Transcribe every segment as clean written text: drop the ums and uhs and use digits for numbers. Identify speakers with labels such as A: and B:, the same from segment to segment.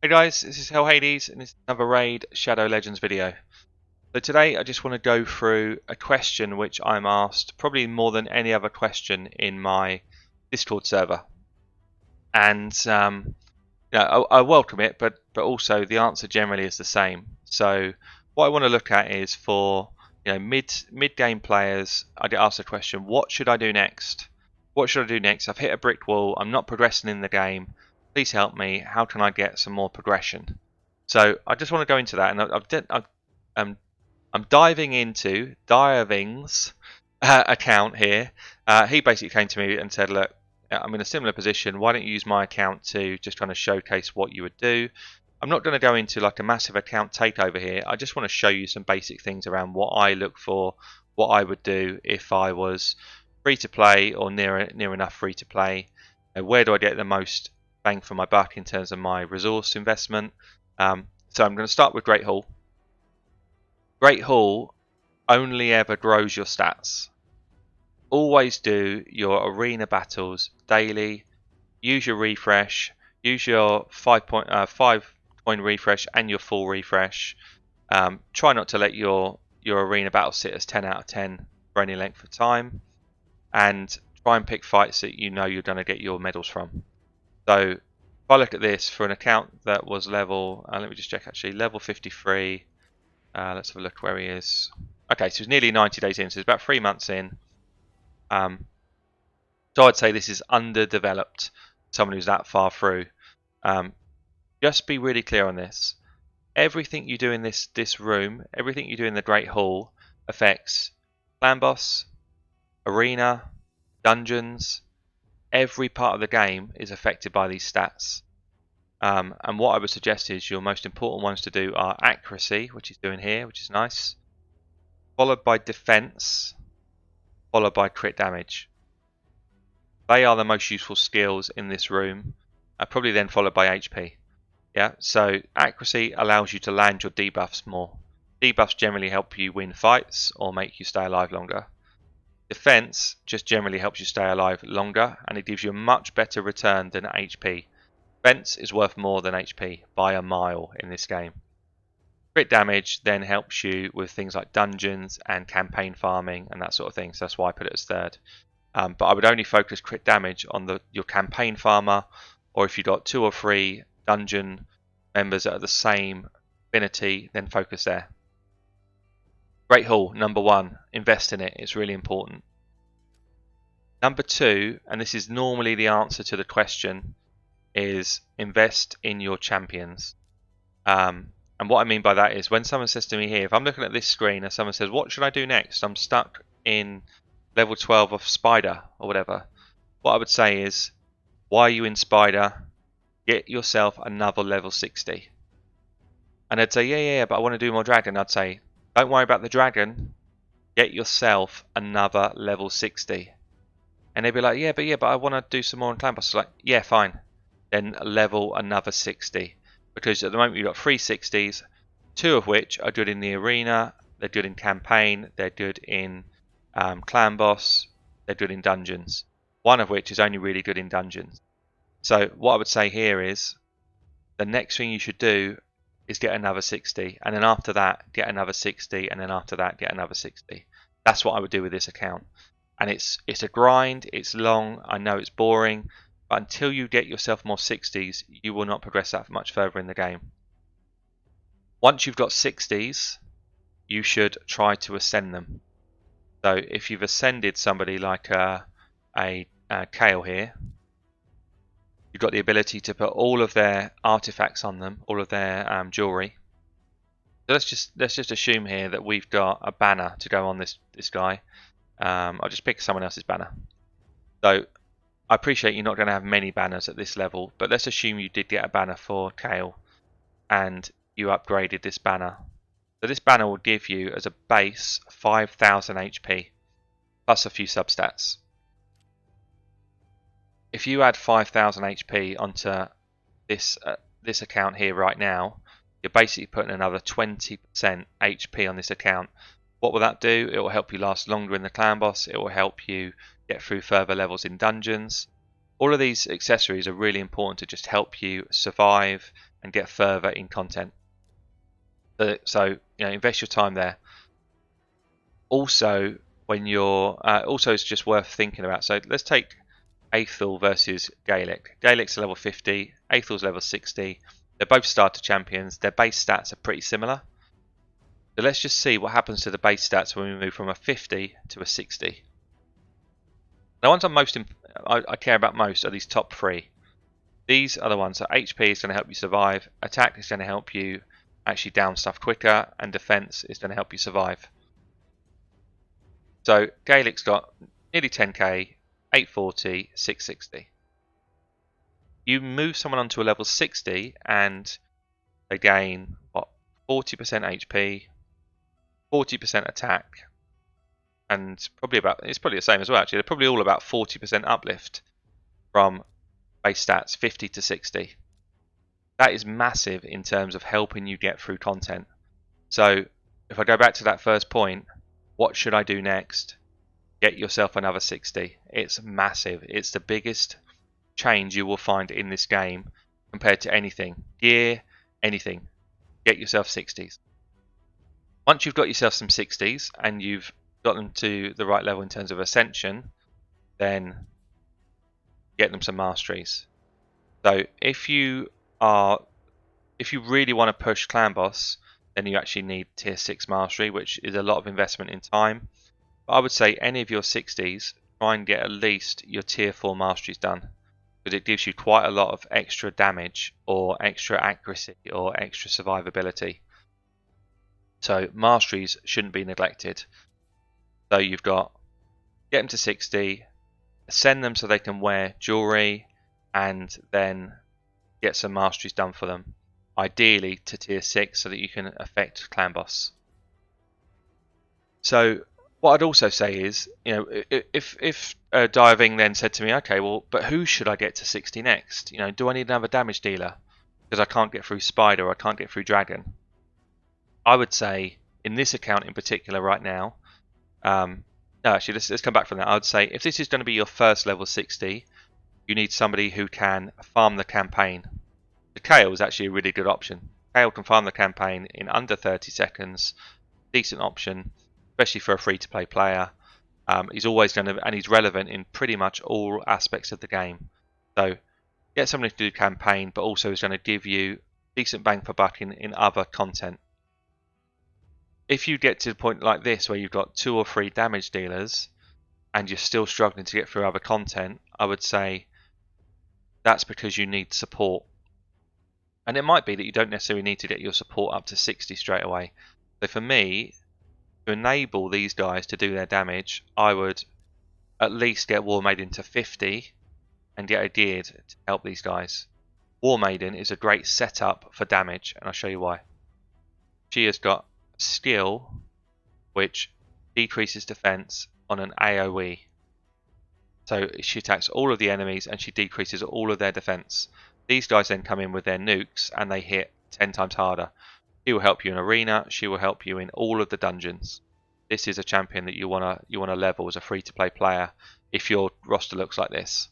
A: Hey guys, this is Hell Hades and this is another Raid Shadow Legends video. So today I just want to go through a question which I'm asked probably more than any other question in my Discord server. And I welcome it, but also the answer generally is the same. So what I want to look at is for mid game players. I get asked the question, what should I do next? What should I do next? I've hit a brick wall, I'm not progressing in the game. Please help me. How can I get some more progression? So I just want to go into that, and I'm diving into Diving's account here. He basically came to me and said, "Look, I'm in a similar position. Why don't you use my account to just kind of showcase what you would do?" I'm not going to go into like a massive account takeover here. I just want to show you some basic things around what I look for, what I would do if I was free to play or near enough free to play. Where do I get the most bang for my buck in terms of my resource investment? So I'm going to start with Great Hall. Great Hall only ever grows your stats. Always do your arena battles daily. Use your refresh. Use your 5-point refresh and your full refresh. Try not to let your arena battle sit as 10 out of 10 for any length of time, and try and pick fights that you know you're going to get your medals from. So if I look at this for an account that was level, let me just check actually, level 53. Let's have a look where he is. Okay, so he's nearly 90 days in, so he's about 3 months in. So I'd say this is underdeveloped, someone who's that far through. Just be really clear on this. Everything you do in this room, everything you do in the Great Hall affects clan boss, arena, dungeons. Every part of the game is affected by these stats. And what I would suggest is your most important ones to do are accuracy, which he's doing here, which is nice, followed by defense, followed by crit damage. They are the most useful skills in this room, probably then followed by HP. Yeah, so accuracy allows you to land your debuffs more. Debuffs generally help you win fights or make you stay alive longer. Defense just generally helps you stay alive longer, and it gives you a much better return than HP. Defense is worth more than HP by a mile in this game. Crit damage then helps you with things like dungeons and campaign farming and that sort of thing, so that's why I put it as third. But I would only focus crit damage on your campaign farmer, or if you've got 2 or 3 dungeon members that are the same affinity, then focus there. Great Hall, number 1, invest in it, it's really important. Number 2, and this is normally the answer to the question, is invest in your champions. And what I mean by that is when someone says to me here, if I'm looking at this screen and someone says, what should I do next? I'm stuck in level 12 of Spider or whatever. What I would say is, why are you in Spider? Get yourself another level 60. And they'd say, yeah, but I want to do more dragon. I'd say, don't worry about the dragon. Get yourself another level 60. And they'd be like, yeah, but I want to do some more on clan boss. Like, yeah, fine. Then level another 60. Because at the moment you've got 3 60s, 2 of which are good in the arena, they're good in campaign, they're good in clan boss, they're good in dungeons. 1 of which is only really good in dungeons. So what I would say here is, the next thing you should do is get another 60, and then after that get another 60, and then after that get another 60. That's what I would do with this account. And it's a grind, it's long, I know it's boring, but until you get yourself more 60s, you will not progress that much further in the game. Once you've got 60s, you should try to ascend them. So if you've ascended somebody like a Kale here, you've got the ability to put all of their artifacts on them, all of their jewelry. So let's just assume here that we've got a banner to go on this guy. I'll just pick someone else's banner. So I appreciate you're not going to have many banners at this level, but let's assume you did get a banner for Kale and you upgraded this banner. So this banner will give you as a base 5,000 HP plus a few substats. If you add 5,000 HP onto this account here right now, you're basically putting another 20% HP on this account. What will that do? It will help you last longer in the clan boss. It will help you get through further levels in dungeons. All of these accessories are really important to just help you survive and get further in content. So invest your time there. Also, when you're also, it's just worth thinking about. So let's take Aethel versus Gaelic. Gaelic's level 50, Aethel's level 60. They're both starter champions. Their base stats are pretty similar. So let's just see what happens to the base stats when we move from a 50 to a 60. The ones I care about most are these top three. These are the ones that HP is going to help you survive, attack is going to help you actually down stuff quicker, and defense is going to help you survive. So Gaelic's got nearly 10k, 840, 660. You move someone onto a level 60 and they gain, what, 40% HP, 40% attack, and it's probably the same as well actually. They're probably all about 40% uplift from base stats 50 to 60. That is massive in terms of helping you get through content. So if I go back to that first point, what should I do next? Get yourself another 60. It's massive. It's the biggest change you will find in this game compared to anything. Gear, anything. Get yourself 60s. Once you've got yourself some 60s and you've got them to the right level in terms of ascension, then get them some masteries. So if you really want to push clan boss, then you actually need tier 6 mastery, which is a lot of investment in time. But I would say any of your 60s, try and get at least your tier 4 masteries done, because it gives you quite a lot of extra damage or extra accuracy or extra survivability. So masteries shouldn't be neglected. So you've got get them to 60, ascend them so they can wear jewelry, and then get some masteries done for them. Ideally to tier 6 so that you can affect clan boss. So what I'd also say is, if Diving then said to me, okay, well, but who should I get to 60 next? Do I need another damage dealer? Because I can't get through Spider, or I can't get through Dragon. I would say, in this account in particular right now, no, actually, let's come back from that. I would say, if this is going to be your first level 60, you need somebody who can farm the campaign. The Kale is actually a really good option. Kale can farm the campaign in under 30 seconds. Decent option, especially for a free-to-play player. He's always going to, and he's relevant in pretty much all aspects of the game. So get somebody to do campaign, but also is going to give you decent bang for buck in other content. If you get to the point like this where you've got 2 or 3 damage dealers and you're still struggling to get through other content, I would say that's because you need support. And it might be that you don't necessarily need to get your support up to 60 straight away. So for me, to enable these guys to do their damage, I would at least get War Maiden to 50 and get a geared to help these guys. War Maiden is a great setup for damage, and I'll show you why. She has got skill which decreases defense on an AoE. So she attacks all of the enemies and she decreases all of their defense. These guys then come in with their nukes and they hit 10 times harder. She will help you in arena, she will help you in all of the dungeons. This is a champion that you wanna level as a free-to-play player if your roster looks like this.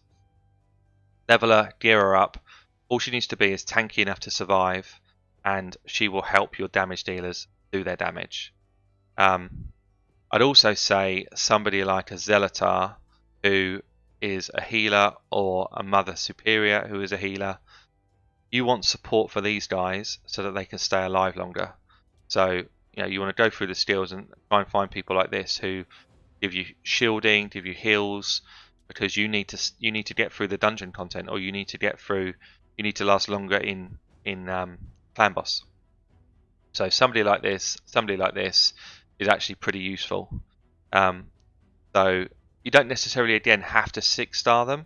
A: Level her, gear her up. All she needs to be is tanky enough to survive, and she will help your damage dealers do their damage. I'd also say somebody like a Zelatar, who is a healer, or a Mother Superior who is a healer. You want support for these guys so that they can stay alive longer. So you want to go through the skills and try and find people like this who give you shielding, give you heals, because you need to get through the dungeon content, or you need to last longer in clan boss. So somebody like this is actually pretty useful. So you don't necessarily again have to 6-star them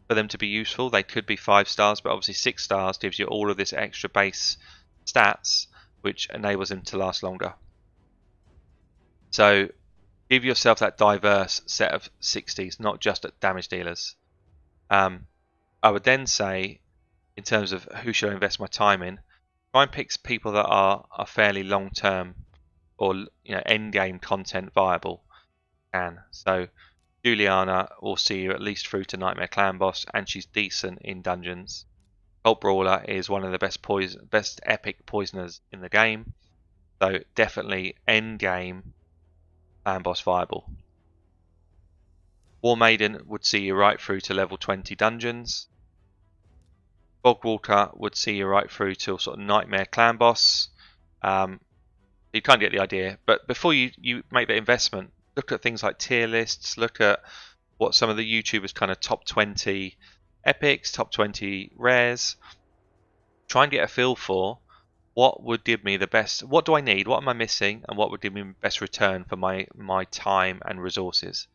A: for them to be useful. They could be 5 stars, but obviously 6 stars gives you all of this extra base stats, which enables them to last longer. So give yourself that diverse set of 60s, not just at damage dealers. I would then say, in terms of who should I invest my time in, try and pick people that are fairly long term or end game content viable. So Juliana will see you at least through to Nightmare Clan Boss, and she's decent in dungeons. Cult Brawler is one of the best epic poisoners in the game, so definitely end game and boss viable. War Maiden would see you right through to level 20 dungeons. Bogwater would see you right through to sort of Nightmare Clan boss. You can't get the idea, but before you make that investment, look at things like tier lists, look at what some of the YouTubers kind of top 20 epics, top 20 rares. Try and get a feel for what would give me the best, what do I need, what am I missing, and what would give me the best return for my time and resources.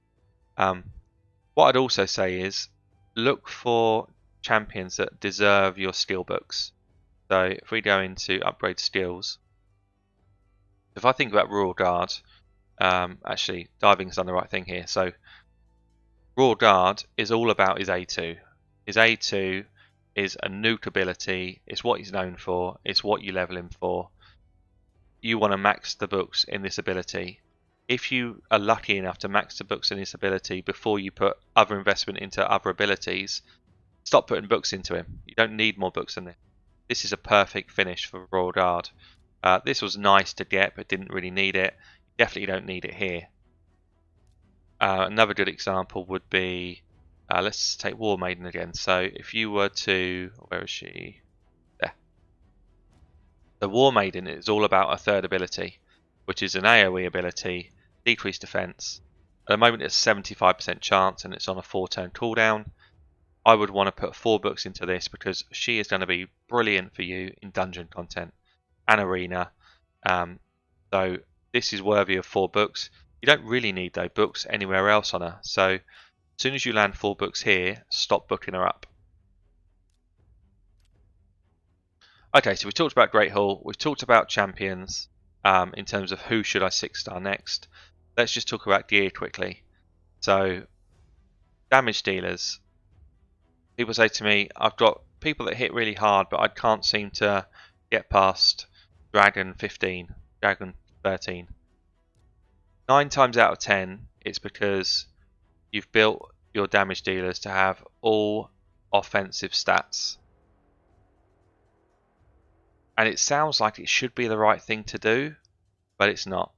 A: What I'd also say is look for champions that deserve your skill books. So if we go into upgrade skills, if I think about Royal Guard, actually diving's done the right thing here. So Royal Guard is all about his A2. His A2 is a nuke ability, it's what he's known for, it's what you level him for. You want to max the books in this ability. If you are lucky enough to max the books in this ability before you put other investment into other abilities, stop putting books into him. You don't need more books than this. This is a perfect finish for Royal Guard. This was nice to get, but didn't really need it. You definitely don't need it here. Another good example would be, let's take War Maiden again. So if you were to, where is she? There. The War Maiden is all about a third ability, which is an AoE ability, decreased defense. At the moment it's 75% chance and it's on a 4-turn cooldown. I would want to put 4 books into this because she is going to be brilliant for you in dungeon content and arena. So this is worthy of 4 books. You don't really need those books anywhere else on her. So as soon as you land 4 books here, stop booking her up. Okay, so we talked about Great Hall. We've talked about champions in terms of who should I 6-star next. Let's just talk about gear quickly. So damage dealers. People say to me, I've got people that hit really hard, but I can't seem to get past Dragon 15, Dragon 13. 9 times out of 10, it's because you've built your damage dealers to have all offensive stats. And it sounds like it should be the right thing to do, but it's not.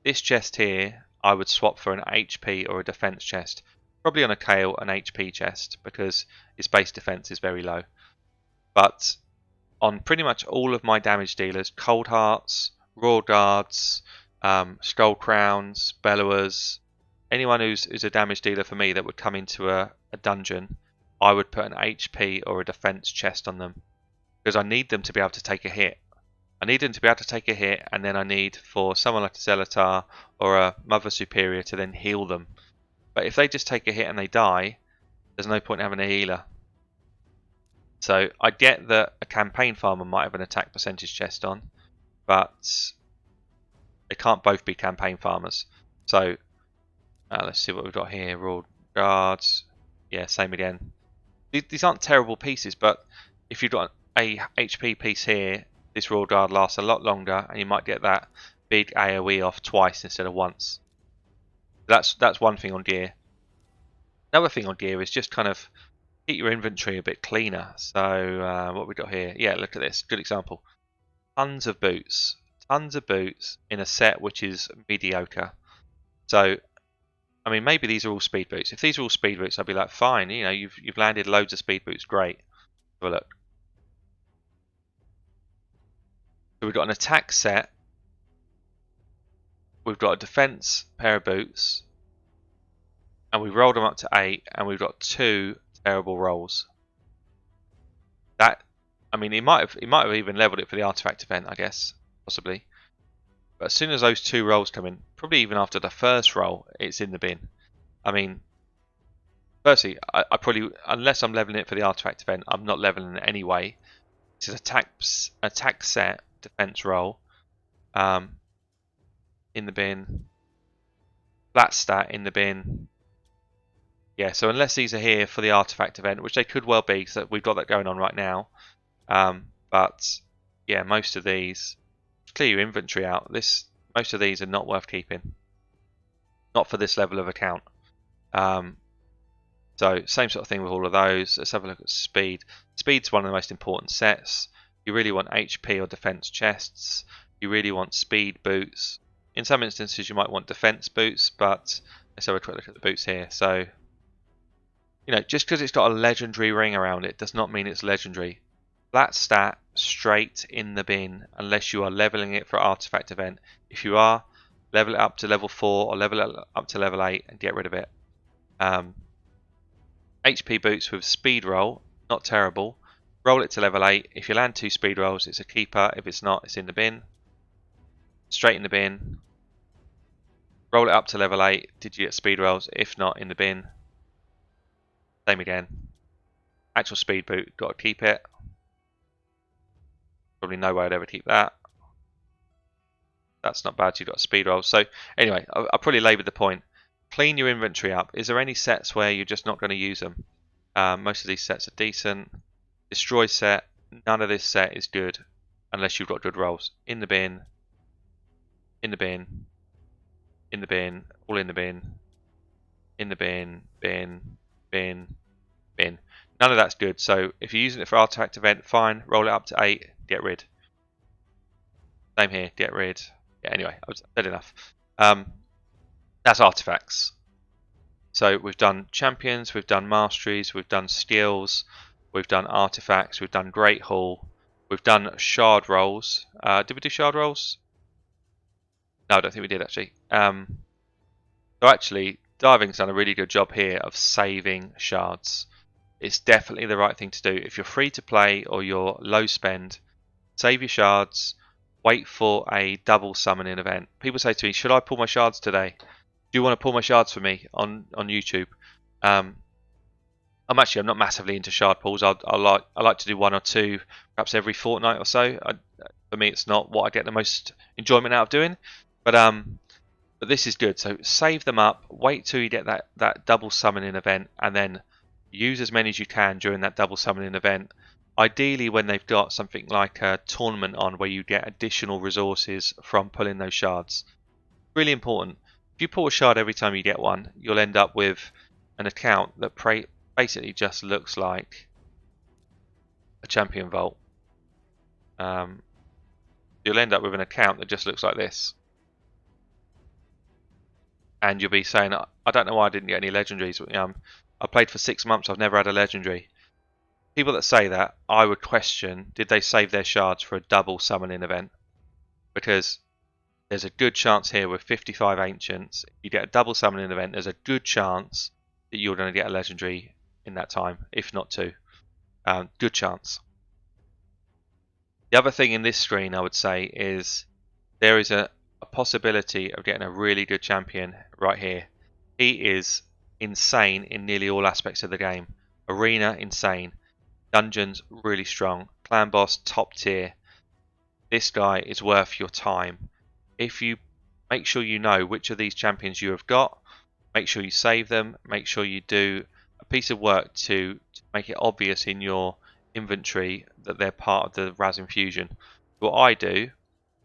A: This chest here, I would swap for an HP or a defense chest. Probably on a Kale, an HP chest, because its base defense is very low. But on pretty much all of my damage dealers, Cold Hearts, Royal Guards, Skull Crowns, Bellowers, anyone who's a damage dealer for me that would come into a dungeon, I would put an HP or a defense chest on them. Because I need them to be able to take a hit. I need them to be able to take a hit, and then I need for someone like a Zelatar or a Mother Superior to then heal them. But if they just take a hit and they die, there's no point in having a healer. So I get that a campaign farmer might have an attack percentage chest on, but they can't both be campaign farmers. So let's see what we've got here. Royal Guards. Yeah, same again. These aren't terrible pieces, but if you've got a HP piece here, this Royal Guard lasts a lot longer, and you might get that big AoE off twice instead of once. That's one thing on gear. Another thing on gear is just kind of keep your inventory a bit cleaner. So what we got here? Yeah, look at this. Good example. Tons of boots. Tons of boots in a set which is mediocre. So, I mean, maybe these are all speed boots. If these are all speed boots, I'd be like, fine. You know, you've landed loads of speed boots. Great. Have a look. So we've got an attack set. We've got a defense pair of boots. And we rolled them up to 8, and we've got 2 terrible rolls. That, I mean, he might have even leveled it for the artifact event, I guess, possibly. But as soon as those 2 rolls come in, probably even after the first roll, it's in the bin. I mean, firstly, I probably, unless I'm leveling it for the artifact event, I'm not leveling it anyway. It's an attack set, defense roll, in the bin. Flat stat in the bin. Yeah, so unless these are here for the artifact event, which they could well be, because we've got that going on right now. But yeah, most of these, clear your inventory out. Most of these are not worth keeping. Not for this level of account. So same sort of thing with all of those. Let's have a look at speed. Speed's one of the most important sets. You really want HP or defense chests. You really want speed boots. In some instances you might want defense boots, but let's have a quick look at the boots here. So, you know, just because it's got a legendary ring around it does not mean it's legendary. That stat straight in the bin unless you are leveling it for artifact event. If you are, level it up to level 4 or level it up to level 8 and get rid of it. HP boots with speed roll, not terrible. Roll it to level 8. If you land 2 speed rolls, it's a keeper. If it's not, it's in the bin. Straight in the bin. Roll it up to level 8. Did you get speed rolls? If not, in the bin. Same again. Actual speed boot, got to keep it. Probably no way I'd ever keep that. That's not bad, you've got speed rolls. So anyway, I'll probably labour the point. Clean your inventory up. Is there any sets where you're just not going to use them? Most of these sets are decent. Destroy set. None of this set is good unless you've got good rolls. In the bin. In the bin. In the bin. All in the bin. In the bin. Bin. Bin. Bin. None of that's good. So if you're using it for artifact event, fine. Roll it up to 8. Get rid. Same here. Get rid. Yeah, anyway, I've said enough. That's artifacts. So we've done champions, we've done masteries, we've done skills, we've done artifacts, we've done Great Hall, we've done shard rolls. Did we do shard rolls? No, I don't think we did actually. So actually, diving's done a really good job here of saving shards. It's definitely the right thing to do. If you're free to play or you're low spend, save your shards. Wait for a double summoning event. People say to me, should I pull my shards today? Do you want to pull my shards for me on YouTube? I'm not massively into shard pulls. I like to do 1 or 2, perhaps every fortnight or so. For me, it's not what I get the most enjoyment out of doing, but this is good. So save them up. Wait till you get that double summoning event, and then use as many as you can during that double summoning event. Ideally, when they've got something like a tournament on where you get additional resources from pulling those shards. Really important. If you pull a shard every time you get one, you'll end up with an account that basically just looks like a champion vault. You'll end up with an account that just looks like this. And you'll be saying, I don't know why I didn't get any legendaries. I played for 6 months, I've never had a legendary. People that say that, I would question, did they save their shards for a double summoning event? Because there's a good chance here with 55 ancients, if you get a double summoning event, there's a good chance that you're going to get a legendary in that time, if not 2. Good chance. The other thing in this screen I would say is there is a possibility of getting a really good champion right here. He is insane in nearly all aspects of the game. Arena, insane. Dungeons, really strong. Clan boss, top tier. This guy is worth your time. If you make sure you know which of these champions you have got, make sure you save them, make sure you do a piece of work to make it obvious in your inventory that they're part of the Raz Infusion. What I do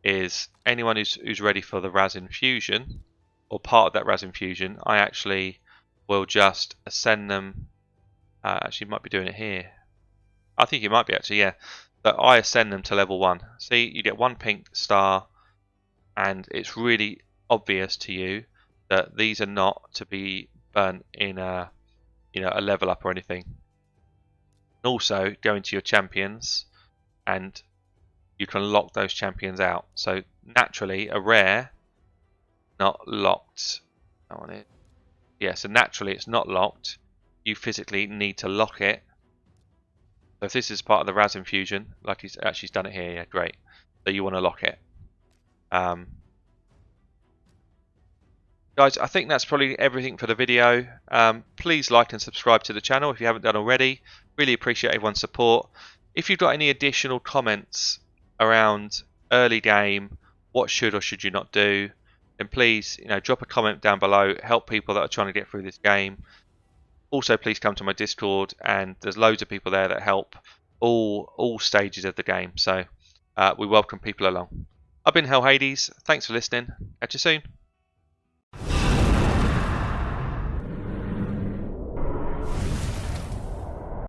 A: is anyone who's ready for the Raz Infusion or part of that Raz Infusion, I actually will just ascend them. Actually, might be doing it here. I think it might be actually, yeah. But I ascend them to level 1. See, you get 1 pink star, and it's really obvious to you that these are not to be burnt in a level up or anything. And also go into your champions, and you can lock those champions out. So naturally, a rare, not locked. I want it. Yeah, so naturally it's not locked. You physically need to lock it. So if this is part of the Raz Infusion, like he's actually done it here, yeah, great. So you want to lock it. Guys, I think that's probably everything for the video. Please like and subscribe to the channel if you haven't done already. Really appreciate everyone's support. If you've got any additional comments around early game, what should or should you not do, then please, drop a comment down below. Help people that are trying to get through this game. Also, please come to my Discord, and there's loads of people there that help all stages of the game. So we welcome people along. I've been Hell Hades. Thanks for listening. Catch you soon.